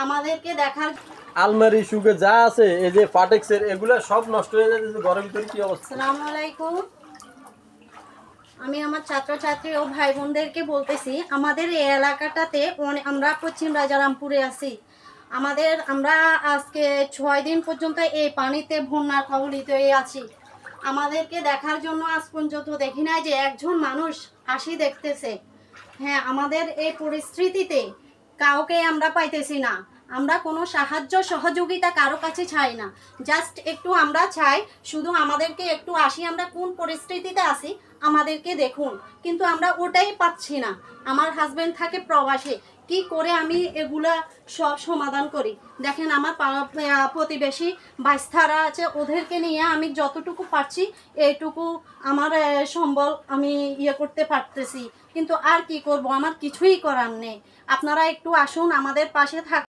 আমাদেরকে দেখার। আলমারি সুগে যা আছে এই যে ফাটেক্সের এগুলা সব নষ্ট হয়ে যাচ্ছে, ঘরের ভিতরে কি অবস্থা? আসসালামু আলাইকুম। আমি আমার ছাত্রছাত্রী ও ভাই বোনদেরকে বলতেছি, আমাদের এই এলাকাটাতে আমরা পশ্চিম রাজারামপুরে আছি। আমরা আজকে 6 দিন পর্যন্ত এই পানিতে বন্যার কবলিতে আছি। আমাদেরকে দেখার জন্য আজ পর্যন্ত দেখি নাই যে একজন মানুষ আসি দেখতেছে। হ্যাঁ, আমাদের এই পরিস্থিতিতে কাউকে আমরা পাইতেছি না। আমরা কোনো সাহায্য সহযোগিতা কারো কাছে চাই না। জাস্ট একটু আমরা চাই শুধু আমাদেরকে একটু আসি, আমরা কোন পরিস্থিতিতে আছি আমাদেরকে দেখুন, কিন্তু আমরা ওটাই পাচ্ছি না। আমার হাজবেন্ড থাকে প্রবাসে, কি করে আমি এগুলা সব সমাধান করি? দেখেন আমার প্রতিবেশী বাইস্তারা আছে, ওদেরকে নিয়ে আমি যতটুকু পারছি এইটুকু আমার সম্বল আমি করতে পারতেছি, কিন্তু আর কি করব, আমার কিছুই করার নেই। আপনারা একটু আসুন, আমাদের পাশে থাক।